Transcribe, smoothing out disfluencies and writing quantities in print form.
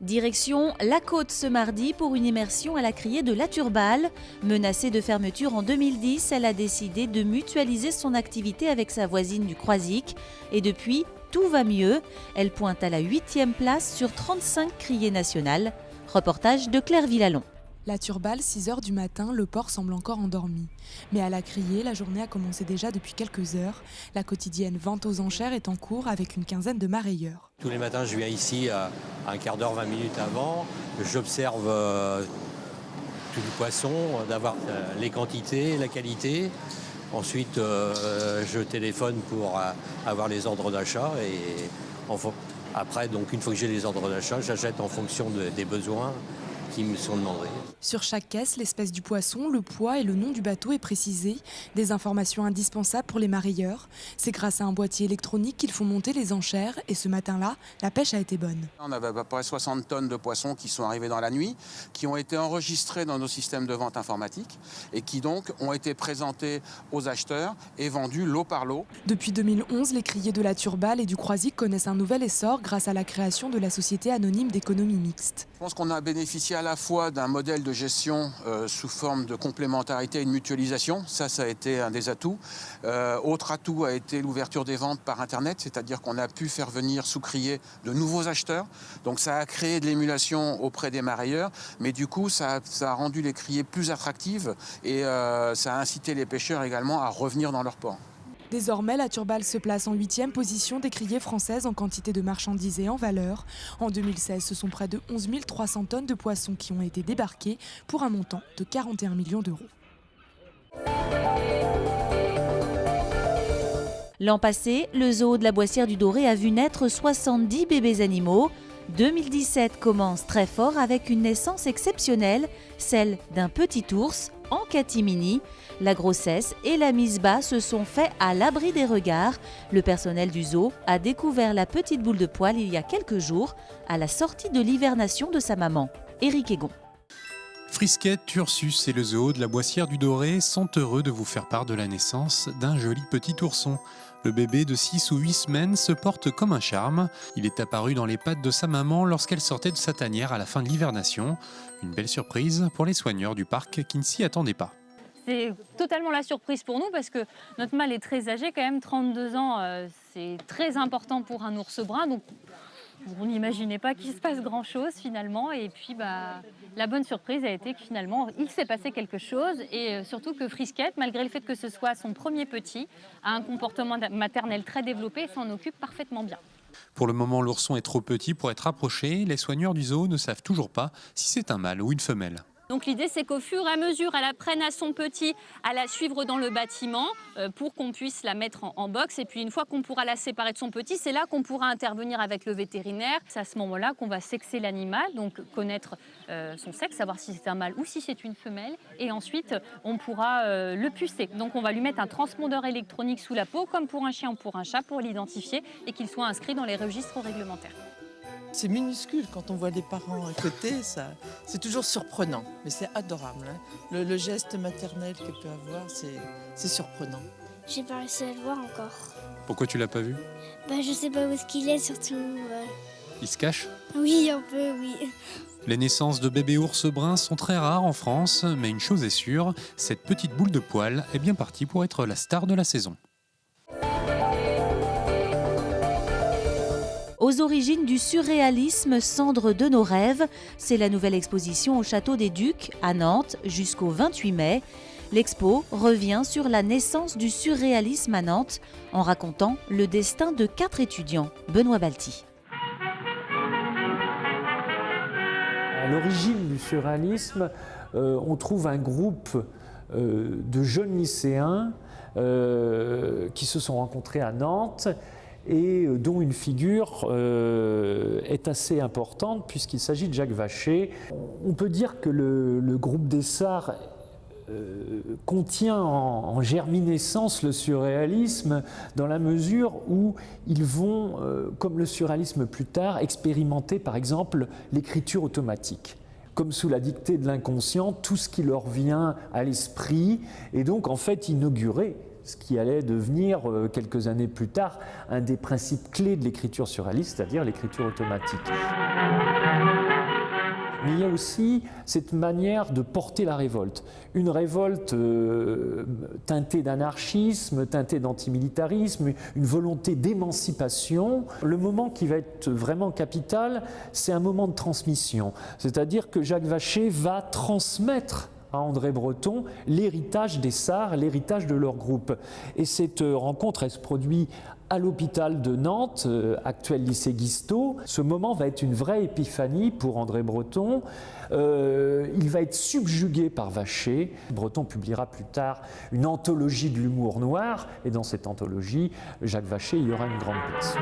Direction la Côte ce mardi pour une immersion à la criée de La Turballe. Menacée de fermeture en 2010, elle a décidé de mutualiser son activité avec sa voisine du Croisic. Et depuis, tout va mieux. Elle pointe à la 8e place sur 35 criées nationales. Reportage de Claire Villalon. La Turballe, 6h du matin, le port semble encore endormi. Mais à la criée, la journée a commencé déjà depuis quelques heures. La quotidienne vente aux enchères est en cours avec une quinzaine de marailleurs. Tous les matins, je viens ici à un quart d'heure, 20 minutes avant. J'observe tout le poisson, d'avoir les quantités, la qualité. Ensuite, je téléphone pour avoir les ordres d'achat. Et après, donc, une fois que j'ai les ordres d'achat, j'achète en fonction des besoins qui me sont demandés. Sur chaque caisse, l'espèce du poisson, le poids et le nom du bateau est précisé. Des informations indispensables pour les marailleurs. C'est grâce à un boîtier électronique qu'ils font monter les enchères. Et ce matin-là, la pêche a été bonne. On avait à peu près 60 tonnes de poissons qui sont arrivés dans la nuit, qui ont été enregistrés dans nos systèmes de vente informatique et qui donc ont été présentés aux acheteurs et vendus lot par lot. Depuis 2011, les criées de la Turballe et du Croisic connaissent un nouvel essor grâce à la création de la Société anonyme d'économie mixte. Je pense qu'on a bénéficié à la fois d'un modèle de gestion sous forme de complémentarité et de mutualisation. Ça a été un des atouts. Autre atout a été l'ouverture des ventes par Internet, c'est-à-dire qu'on a pu faire venir sous criée de nouveaux acheteurs. Donc ça a créé de l'émulation auprès des marailleurs, mais du coup ça a rendu les criées plus attractives et ça a incité les pêcheurs également à revenir dans leur port. Désormais, la Turballe se place en 8e position des criées françaises en quantité de marchandises et en valeur. En 2016, ce sont près de 11 300 tonnes de poissons qui ont été débarquées pour un montant de 41 millions d'euros. L'an passé, le zoo de la Boissière du Doré a vu naître 70 bébés animaux. 2017 commence très fort avec une naissance exceptionnelle, celle d'un petit ours en catimini. La grossesse et la mise bas se sont faits à l'abri des regards. Le personnel du zoo a découvert la petite boule de poil il y a quelques jours à la sortie de l'hivernation de sa maman. Éric Egon. Frisquette, Ursus et le zoo de la Boissière du Doré sont heureux de vous faire part de la naissance d'un joli petit ourson. Le bébé de 6 ou 8 semaines se porte comme un charme. Il est apparu dans les pattes de sa maman lorsqu'elle sortait de sa tanière à la fin de l'hivernation. Une belle surprise pour les soigneurs du parc qui ne s'y attendaient pas. C'est totalement la surprise pour nous parce que notre mâle est très âgé, quand même 32 ans, c'est très important pour un ours brun. Donc on n'imaginait pas qu'il se passe grand-chose finalement. Et puis la bonne surprise a été que finalement il s'est passé quelque chose et surtout que Frisquette, malgré le fait que ce soit son premier petit, a un comportement maternel très développé et s'en occupe parfaitement bien. Pour le moment, l'ourson est trop petit pour être approché. Les soigneurs du zoo ne savent toujours pas si c'est un mâle ou une femelle. Donc l'idée, c'est qu'au fur et à mesure, elle apprenne à son petit à la suivre dans le bâtiment pour qu'on puisse la mettre en box. Et puis une fois qu'on pourra la séparer de son petit, c'est là qu'on pourra intervenir avec le vétérinaire. C'est à ce moment-là qu'on va sexer l'animal, donc connaître son sexe, savoir si c'est un mâle ou si c'est une femelle. Et ensuite, on pourra le pucer. Donc on va lui mettre un transpondeur électronique sous la peau, comme pour un chien ou pour un chat, pour l'identifier et qu'il soit inscrit dans les registres réglementaires. C'est minuscule quand on voit les parents à côté, c'est toujours surprenant, mais c'est adorable. Hein. Le geste maternel que peut avoir, c'est surprenant. J'ai pas réussi à le voir encore. Pourquoi tu l'as pas vu ? Je sais pas où est-ce qu'il est surtout. Il se cache ? Oui, un peu, oui. Les naissances de bébés ours bruns sont très rares en France, mais une chose est sûre, cette petite boule de poil est bien partie pour être la star de la saison. Aux origines du surréalisme, cendres de nos rêves, c'est la nouvelle exposition au Château des Ducs, à Nantes, jusqu'au 28 mai. L'expo revient sur la naissance du surréalisme à Nantes, en racontant le destin de 4 étudiants. Benoît Balti. À l'origine du surréalisme, on trouve un groupe de jeunes lycéens qui se sont rencontrés à Nantes et dont une figure est assez importante puisqu'il s'agit de Jacques Vacher. On peut dire que le groupe Dessart contient en germinescence le surréalisme dans la mesure où ils vont, comme le surréalisme plus tard, expérimenter par exemple l'écriture automatique. Comme sous la dictée de l'inconscient, tout ce qui leur vient à l'esprit, et donc en fait inaugurer ce qui allait devenir, quelques années plus tard, un des principes clés de l'écriture surréaliste, c'est-à-dire l'écriture automatique. Mais il y a aussi cette manière de porter la révolte. Une révolte teintée d'anarchisme, teintée d'antimilitarisme, une volonté d'émancipation. Le moment qui va être vraiment capital, c'est un moment de transmission. C'est-à-dire que Jacques Vacher va transmettre à André Breton l'héritage des Sarres, l'héritage de leur groupe. Et cette rencontre, elle se produit à l'hôpital de Nantes, actuel lycée Guisteau. Ce moment va être une vraie épiphanie pour André Breton. Il va être subjugué par Vacher. Breton publiera plus tard une anthologie de l'humour noir, et dans cette anthologie, Jacques Vacher y aura une grande place.